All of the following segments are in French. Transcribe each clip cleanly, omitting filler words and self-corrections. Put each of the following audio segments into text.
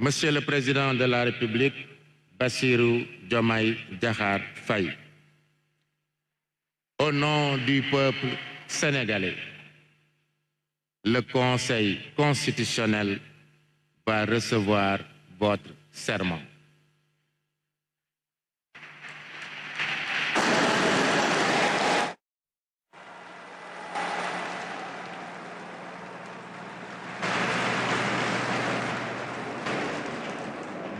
Monsieur le Président de la République, Bassirou Diomaye Diakhar Faye, au nom du peuple sénégalais, le Conseil constitutionnel va recevoir votre serment.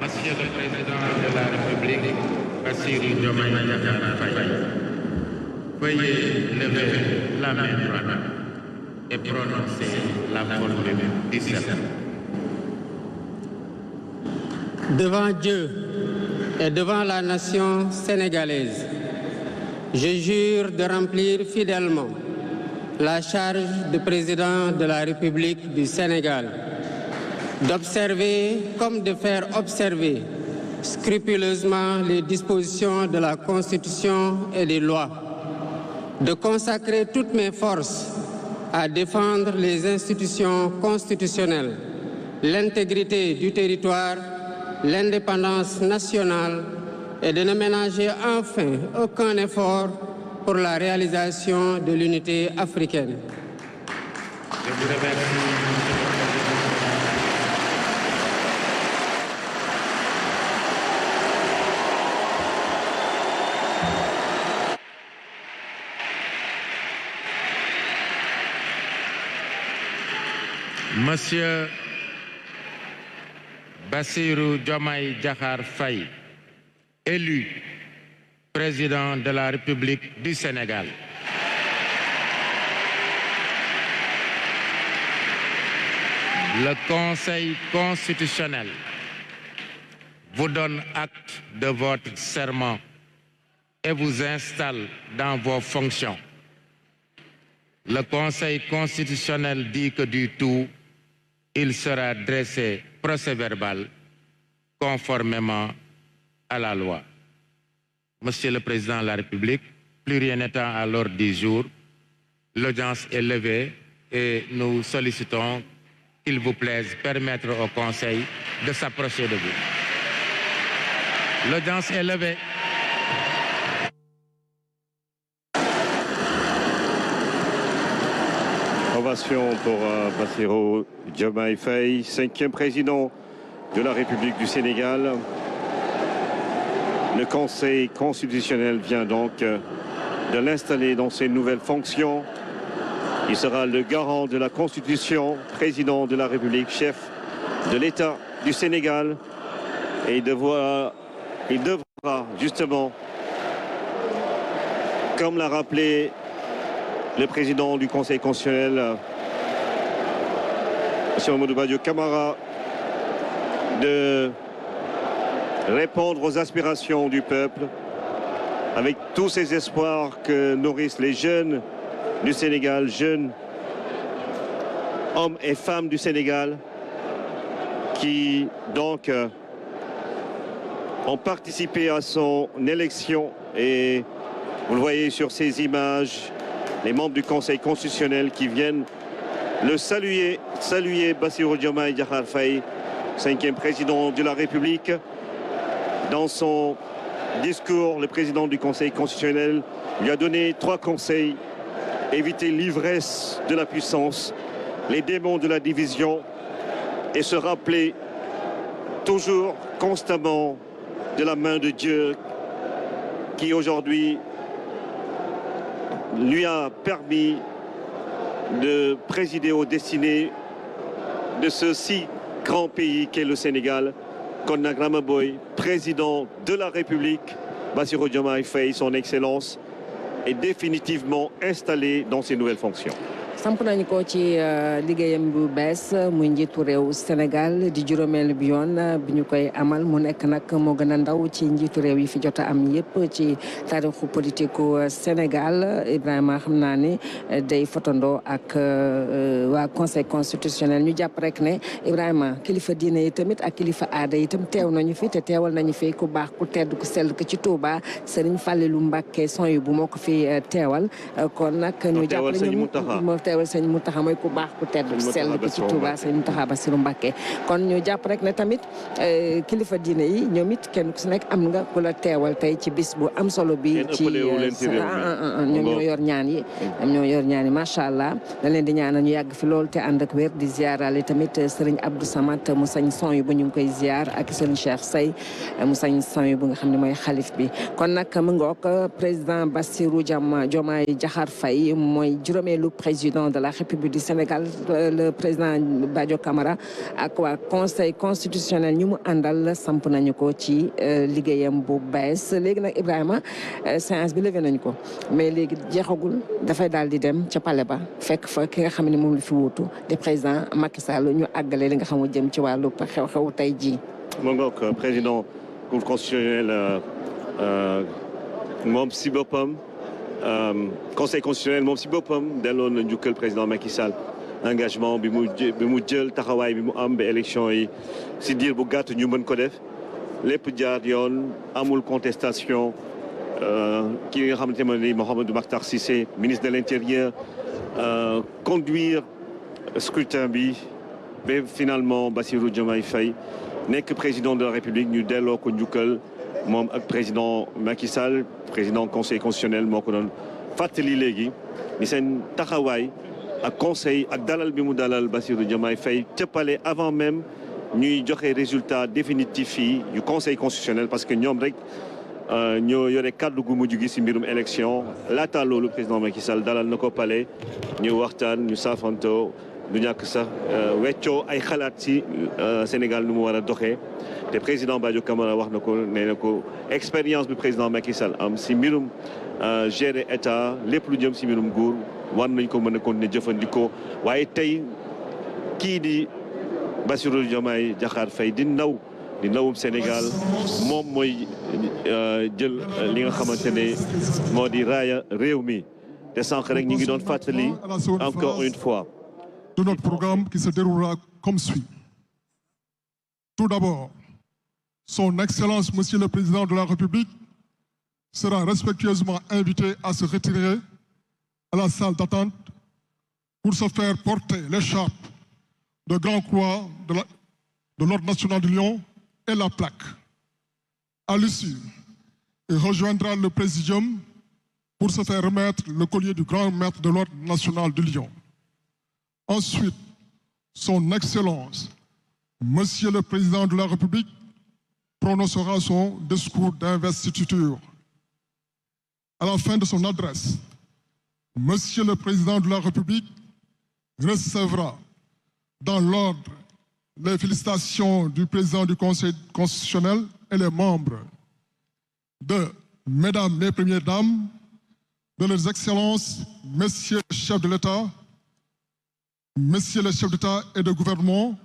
Monsieur le Président de la République, Bassirou Diomaye Diakhar Faye, veuillez lever la main droite et prononcer la formule du serment. Devant Dieu et devant la nation sénégalaise, je jure de remplir fidèlement la charge de président de la République du Sénégal, d'observer comme de faire observer scrupuleusement les dispositions de la Constitution et des lois, de consacrer toutes mes forces à défendre les institutions constitutionnelles, l'intégrité du territoire, l'indépendance nationale et de ne ménager enfin aucun effort pour la réalisation de l'unité africaine. Je vous remercie. Monsieur Bassirou Diomaye Diakhar Faye, élu président de la République du Sénégal. Le Conseil constitutionnel vous donne acte de votre serment et vous installe dans vos fonctions. Le Conseil constitutionnel dit que du tout, il sera dressé procès-verbal conformément à la loi. Monsieur le Président de la République, plus rien n'étant à l'ordre du jour, l'audience est levée et nous sollicitons qu'il vous plaise permettre au Conseil de s'approcher de vous. L'audience est levée. Ovation pour Bassirou Diomaye Faye, 5e président de la République du Sénégal. Le Conseil constitutionnel vient donc de l'installer dans ses nouvelles fonctions. Il sera le garant de la Constitution, président de la République, chef de l'État du Sénégal. Et il devra justement, comme l'a rappelé le président du Conseil constitutionnel, M. Mamadou Badio Camara, de répondre aux aspirations du peuple avec tous ces espoirs que nourrissent les jeunes du Sénégal, jeunes hommes et femmes du Sénégal, qui donc ont participé à son élection. Et vous le voyez sur ces images, les membres du Conseil constitutionnel qui viennent le saluer Bassirou Diomaye Diakhar Faye, 5e président de la République. Dans son discours, le président du Conseil constitutionnel lui a donné 3 conseils: éviter l'ivresse de la puissance, les démons de la division, et se rappeler toujours, constamment, de la main de Dieu qui aujourd'hui lui a permis de présider aux destinées de ce si grand pays qu'est le Sénégal. Konna Gramaboy, président de la République, Bassirou Diomaye Faye, son Excellence, est définitivement installé dans ses nouvelles fonctions. samp nañu ko ci liggéeyam bu bees muy njiitu réew Sénégal di juróomeel bi yoon bi ñu koy amal mu nekk nag moo gën a ndaw ci njiitu réew yi fi jot a am yépp ci taarixu politiku Sénégal. Ibrahima xam naa ni day fotandoo ak waa Conseil constitutionnel. ñu jàpp rek ne Ibrahima kilifa diine yi tamit ak kilifa aada yi tam teew nañu fi te teewal nañu fi ku baax ku tedd ku sell ko ci Touba Serigne Fallilou Mbacké son yu bu moo ko fi teewal kon nag ñu jàpp teewal sëñ Mountakha mooy ku baax ku tedd sell ki ci Touba sëñ Mountakha Bassirou Mbacké kon ñu jàpp rek ne tamit kilifa diine yi ñoom it kenn ku si nekk am nga ku la teewal tey ci bis bu am solo bi ci ñoom ñoo yor ñaan yi ñoo yor ñaan yi macha allah da leen di ñaanal ñu yàgg fi loolu te ànd ak wér di ziarale tamit Serigne Abdou Samad mu sañ son yi bu ñu ngi koy ziar ak Serigne Cheikh Sey mu sañ son yi bu nga xam ne mooy xalif bi kon nag mu ngoog président Bassirou Diomaye Diakhar Faye mooy juróomeelu président de la République du Sénégal le président Badio Camara ak waa conseil constitutionnel ñu mu àndal samp nañu ko ci liggéeyam bu bees léegi nag Ibrahima séance bi levé nañu ko mais léegi jeexagul dafay daal di dem ca palais ba fekk fa ki nga xam ne moom la fi wuutu di président Macky Sall ñu àggale li nga xam ne jëm ci wàllu xew-xew tey jii. moo ngoog président cour constitutionnel moom si boppam conseil constitutionnel moom si boppam delloo na njukkal président Macky Sall engagement bi mu jël taxawaay bi mu am ba élection yi si diir bu gàtt ñu mën ko def lépp jaar yoon amul contestation ki nga xamante ne ni Mouhamadou Makhtar Cissé ministre de l'Intérieur conduire scrutin bi ba finalement Bassirou Diomaye Faye nekk président de la République ñu delloo ko njukkal moom ak président Macky Sall président conseil constitutionnel moo ko doon fàttali léegi ni seen taxawaay ak conseil ak dalal bi mu dalal Bassirou Diomaye Faye ca palais avant même ñuy joxe résultat définitif yi yu conseil constitutionnel parce que ñoom rek ñoo yore kàddu gu mujj gi si mbirum élection laata loolu président Macky Sall dalal na ko palais ñu waxtaan ñu saafanto du ñàkk sax weccoo ay xalaat si Sénégal nu mu war a doxee te président Badio Camara wax na ko nee na ko expérience bi président Macky Sall am si mbirum gérer état lépp lu jëm si mbirum nguur war nañ ko mën a continuer jëfandikoo waaye tey kii di Bassirou Diomaye Diakhar Faye di ndawum Sénégal moom mooy jël li nga xamante ne moo di raaya réew mi te sànq rek ñu ngi doon fàttali encore une fois de notre programme qui se déroulera comme suit. Tout d'abord, Son Excellence, Monsieur le Président de la République, sera respectueusement invité à se retirer à la salle d'attente pour se faire porter l'écharpe de Grand Croix de l'Ordre national du Lion et la plaque. À l'issue, il rejoindra le Présidium pour se faire remettre le collier du Grand Maître de l'Ordre national du Lion. Ensuite, Son Excellence, Monsieur le Président de la République, prononcera son discours d'investiture. À la fin de son adresse, Monsieur le Président de la République recevra dans l'ordre les félicitations du Président du Conseil constitutionnel et les membres de Mesdames les Premières Dames, de leurs Excellences, Messieurs les chefs de l'État, Messieurs les chefs d'État et de gouvernement,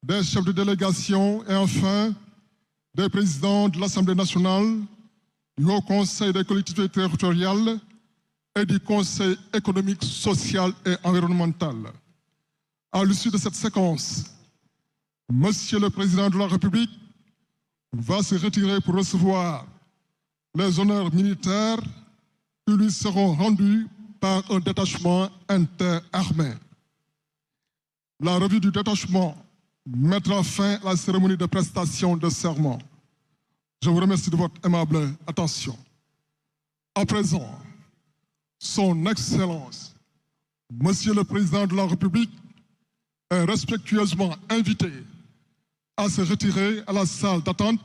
des chefs de délégation et enfin des présidents de l'Assemblée nationale, du Haut Conseil des collectivités territoriales et du Conseil économique, social et environnemental. À l'issue de cette séquence, Monsieur le Président de la République va se retirer pour recevoir les honneurs militaires qui lui seront rendus par un détachement interarmé. La revue du détachement mettra fin à la cérémonie de prestation de serment. Je vous remercie de votre aimable attention. À présent, Son Excellence, Monsieur le Président de la République, est respectueusement invité à se retirer à la salle d'attente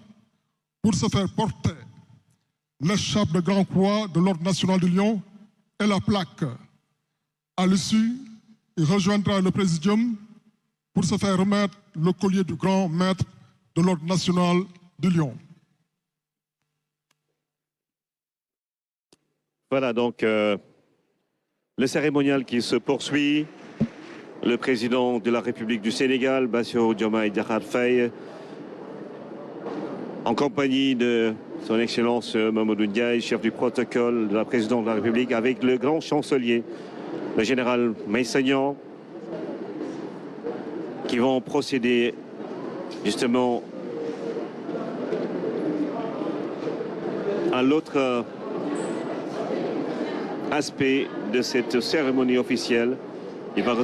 pour se faire porter l'écharpe de Grand Croix de l'Ordre national du Lion et la plaque. À l'issue, il rejoindra le Présidium pour se faire remettre le collier du Grand Maître de l'Ordre national du Lion. Voilà donc le cérémonial qui se poursuit. Le président de la République du Sénégal, Bassirou Diomaye Diakhar Faye, en compagnie de son Excellence Mamadou Ndiaye, chef du protocole de la présidente de la République, avec le grand chancelier, le général Meïssa-Niang, qui vont procéder justement à l'autre aspect de cette cérémonie officielle, Il va